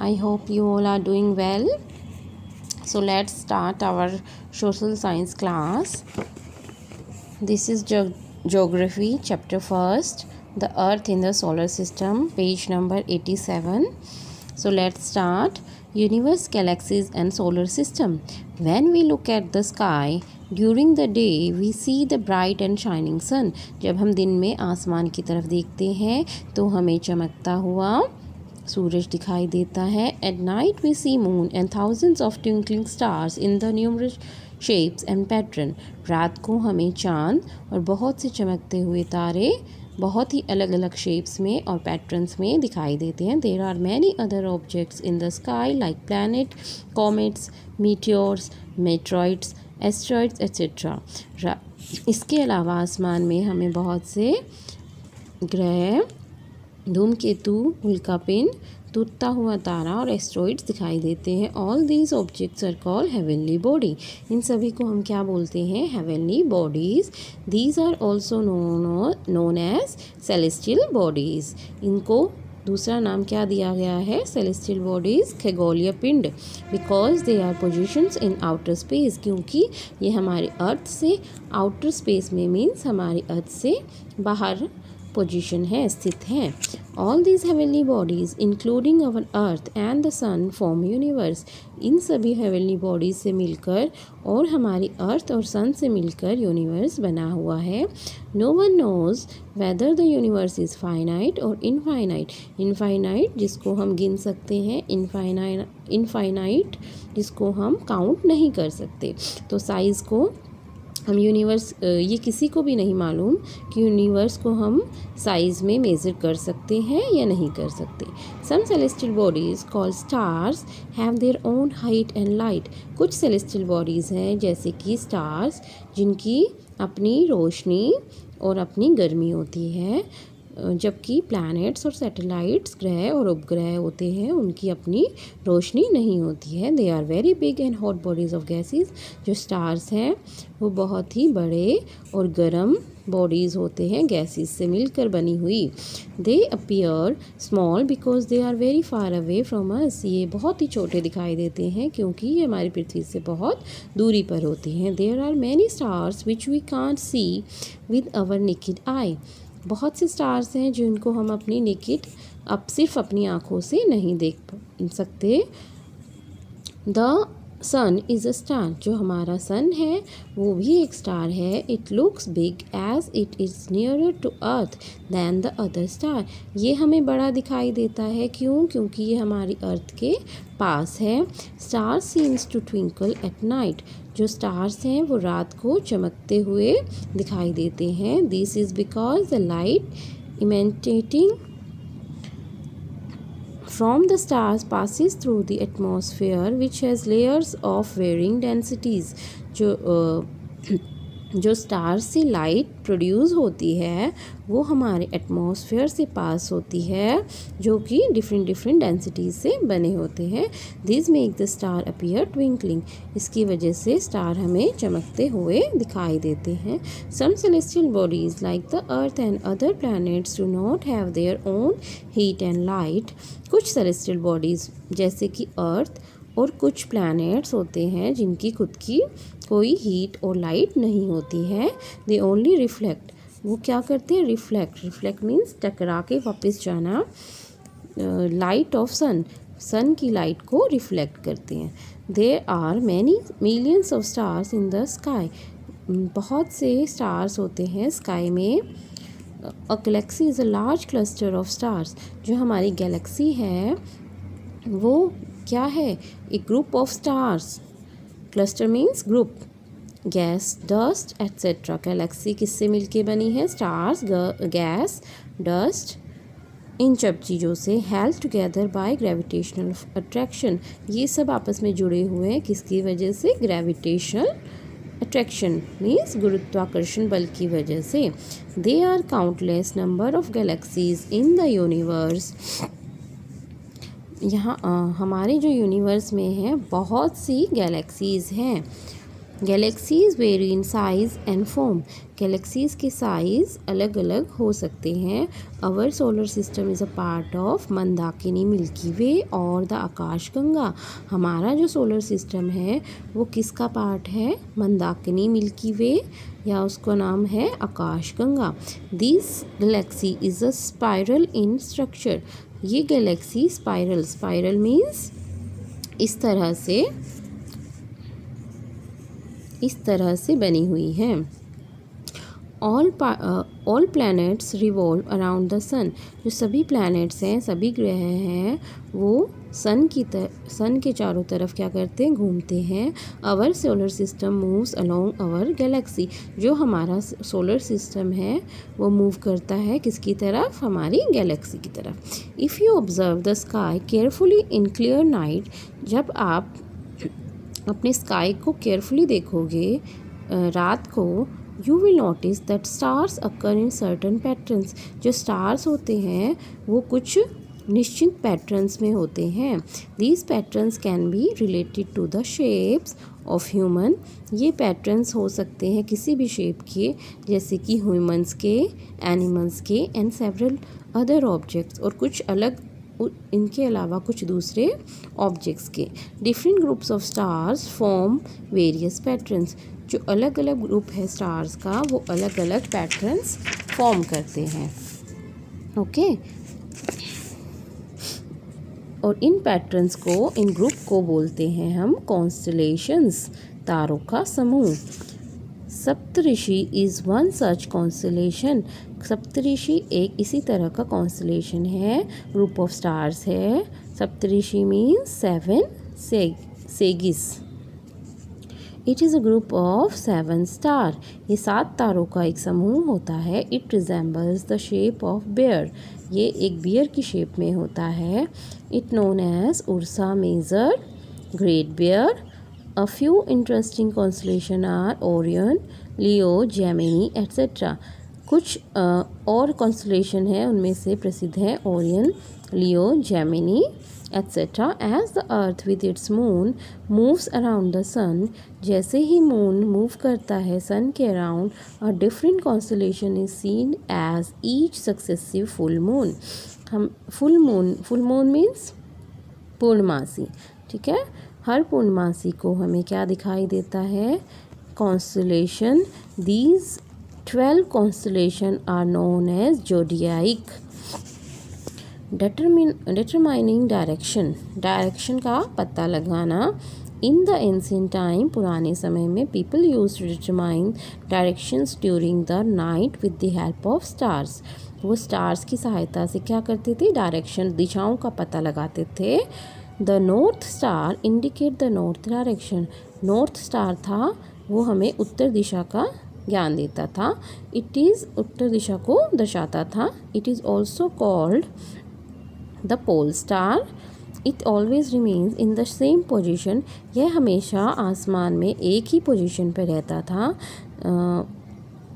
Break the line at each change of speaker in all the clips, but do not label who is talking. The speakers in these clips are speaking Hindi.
I hope you all are doing well. So let's start our social science class. This is geography chapter first, the earth in the solar system, page number 87. So let's start. Universe, galaxies and solar system. When we look at the sky during the day, we see the bright and shining sun. जब हम दिन में आसमान की तरफ देखते हैं तो हमें चमकता हुआ सूरज दिखाई देता है. At night we see moon and thousands of twinkling stars in the numerous shapes and pattern. रात को हमें चांद और बहुत से चमकते हुए तारे बहुत ही अलग अलग शेप्स में और पैटर्न्स में दिखाई देते हैं. There are many other objects in the sky like planet, comets, meteors, meteoroids, asteroids etcetera. इसके अलावा आसमान में हमें बहुत से ग्रह, धूमकेतु, उल्कापिंड, टूटता हुआ तारा और एस्ट्रॉइड्स दिखाई देते हैं. All these objects are called heavenly body. इन सभी को हम क्या बोलते हैं? Heavenly bodies. These are also known as celestial bodies. इनको दूसरा नाम क्या दिया गया है? सेलेस्टियल बॉडीज़, खगोलीय पिंड. Because they are positions in outer space. क्योंकि ये हमारे अर्थ से आउटर स्पेस में मीन्स हमारे अर्थ से बाहर पोजीशन है, स्थित हैं. All these heavenly bodies including our earth and the sun form universe. इन सभी हेवनली बॉडीज़ से मिलकर और हमारी अर्थ और सन से मिलकर यूनिवर्स बना हुआ है. No one knows whether the universe is finite और इनफाइनाइट. इनफाइनाइट जिसको हम गिन सकते हैं, इनफाइनाइट जिसको हम काउंट नहीं कर सकते. तो साइज़ को हम यूनिवर्स, ये किसी को भी नहीं मालूम कि यूनिवर्स को हम साइज़ में मेज़र कर सकते हैं या नहीं कर सकते. Some celestial bodies called stars have their own heat and light. कुछ सेलेस्टियल बॉडीज़ हैं जैसे कि स्टार्स जिनकी अपनी रोशनी और अपनी गर्मी होती है, जबकि प्लैनेट्स और सैटेलाइट्स, ग्रह और उपग्रह होते हैं, उनकी अपनी रोशनी नहीं होती है. They are very big and hot bodies of gases. जो स्टार्स हैं वो बहुत ही बड़े और गर्म बॉडीज़ होते हैं, गैसेस से मिलकर बनी हुई. They appear small because they are very far away from us. ये बहुत ही छोटे दिखाई देते हैं क्योंकि ये हमारी पृथ्वी से बहुत दूरी पर होती हैं. There are many stars which we can't see with our naked eye. बहुत से स्टार्स हैं जिनको हम अपनी नेकेड, अब सिर्फ अपनी आँखों से नहीं देख सकते. The sun is a star. जो हमारा सन है वो भी एक स्टार है. It looks big as it is nearer to earth than the other star. ये हमें बड़ा दिखाई देता है. क्यों? क्योंकि ये हमारी अर्थ के पास है. Star seems to twinkle at night. जो स्टार्स हैं वो रात को चमकते हुए दिखाई देते हैं. This is because the light emanating from the stars passes through the atmosphere which has layers of varying densities. जो स्टार्स से लाइट प्रोड्यूस होती है वो हमारे एटमॉस्फेयर से पास होती है, जो कि डिफरेंट डेंसिटीज से बने होते हैं. This make the star appear twinkling. इसकी वजह से स्टार हमें चमकते हुए दिखाई देते हैं. Some celestial bodies like the earth and other planets do not have their own heat and light. कुछ सेलेस्टियल बॉडीज़ जैसे कि अर्थ और कुछ प्लैनेट्स होते हैं जिनकी खुद की कोई हीट और लाइट नहीं होती है. They only reflect. वो क्या करते हैं? रिफ्लेक्ट मीन्स टकरा के वापस जाना. लाइट ऑफ सन की लाइट को रिफ्लेक्ट करते हैं. There are many millions of stars in the sky. बहुत से स्टार्स होते हैं स्काई में. A galaxy is a large cluster of stars. जो हमारी गैलेक्सी है वो क्या है? एक group of stars. Cluster means group. Gas, dust etcetera. Galaxy किससे मिलके बनी है? स्टार्स, गैस, डस्ट, इन सब चीज़ों से. Held together by gravitational attraction. ये सब आपस में जुड़े हुए हैं किसकी वजह से? ग्रेविटेशनल अट्रैक्शन मीन्स गुरुत्वाकर्षण बल की वजह से. They are countless number of galaxies in the universe. यहाँ हमारे जो यूनिवर्स में है बहुत सी गैलेक्सीज़ हैं. Galaxies vary in size and form. Galaxies के साइज अलग अलग हो सकते हैं। Our solar system is a part of Mandakini, Milky Way और द आकाश गंगा। हमारा जो सोलर सिस्टम है वो किसका पार्ट है? मंदाकिनी, मिल्की वे या उसका नाम है Akash Ganga. This galaxy is a spiral in structure. ये गैलेक्सी स्पाइरल, स्पाइरल मीन्स इस तरह से बनी हुई है। All planets revolve around the sun. जो सभी प्लैनेट्स हैं, सभी ग्रह हैं, वो सन के चारों तरफ क्या करते हैं? घूमते हैं। Our solar system moves along our galaxy. जो हमारा सोलर सिस्टम है वो मूव करता है किसकी तरफ? हमारी गैलेक्सी की तरफ। If you observe the sky carefully in clear night, जब आप अपने स्काई को केयरफुली देखोगे रात को, you will notice that stars occur in certain patterns. जो स्टार्स होते हैं वो कुछ निश्चित पैटर्न्स में होते हैं। These patterns can be related to the shapes of human. ये पैटर्न्स हो सकते हैं किसी भी शेप के, जैसे कि ह्यूमन्स के, एनिमल्स के एंड सेवरल अदर ऑब्जेक्ट्स, और कुछ अलग इनके अलावा कुछ दूसरे ऑब्जेक्ट्स के। Different groups of stars form various patterns. जो अलग अलग ग्रुप है स्टार्स का वो अलग अलग पैटर्न्स फॉर्म करते हैं। ओके, और इन पैटर्न्स को, इन ग्रुप को बोलते हैं हम कॉन्स्टलेशंस, तारों का समूह। सप्तऋषि इज़ वन सच कॉन्स्टलेशन। सप्तऋषि एक इसी तरह का कॉन्स्टलेशन है, ग्रुप ऑफ स्टार्स है। सप्तऋषि मीन्स 7 सेगिस। It is a group of 7 star. ये 7 तारों का एक समूह होता है। It resembles the shape of bear. ये एक बियर की शेप में होता है। It known as Ursa Major, great bear. A few interesting constellations are Orion, Leo, Gemini, etc. कुछ और कॉन्स्टलेशन है, उनमें से प्रसिद्ध है Orion, Leo, Gemini etc. As the earth with its moon moves around the sun, जैसे ही मून मूव करता है सन के around, a different constellation is seen as each successive full moon. हम फुल मून मीन्स पूर्णमासी, ठीक है। हर पूर्णमासी को हमें क्या दिखाई देता है? Constellation. These 12 constellation are known as zodiac. Determining direction, direction का पता लगाना। इन द एंशिएंट टाइम, पुराने समय में, people use to determine directions during the night with the help of stars. वो स्टार्स की सहायता से क्या करते थे? डायरेक्शन, दिशाओं का पता लगाते थे। The north star indicate the north direction. North star था वो हमें उत्तर दिशा का ज्ञान देता था। इट इज़ उत्तर दिशा को दर्शाता था। It is also called the pole star. It always remains in the same position. यह हमेशा आसमान में एक ही पोजिशन पर रहता था।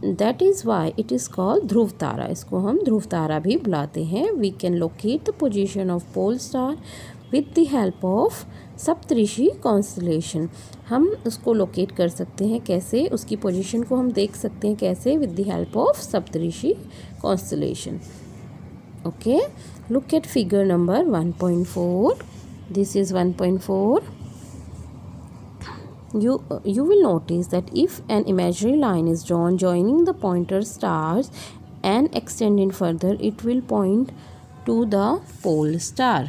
That is why it is called Dhruv Tara. इसको हम ध्रुव तारा भी बुलाते हैं। We can locate the position of pole star with the help of Saptarishi constellation. हम उसको लोकेट कर सकते हैं कैसे? उसकी पोजीशन को हम देख सकते हैं कैसे? With the help of Saptarishi constellation. Okay, look at figure number 1.4. This is 1.4. You will notice that if an imaginary line is drawn joining the pointer stars and extending further, it will point to the pole star.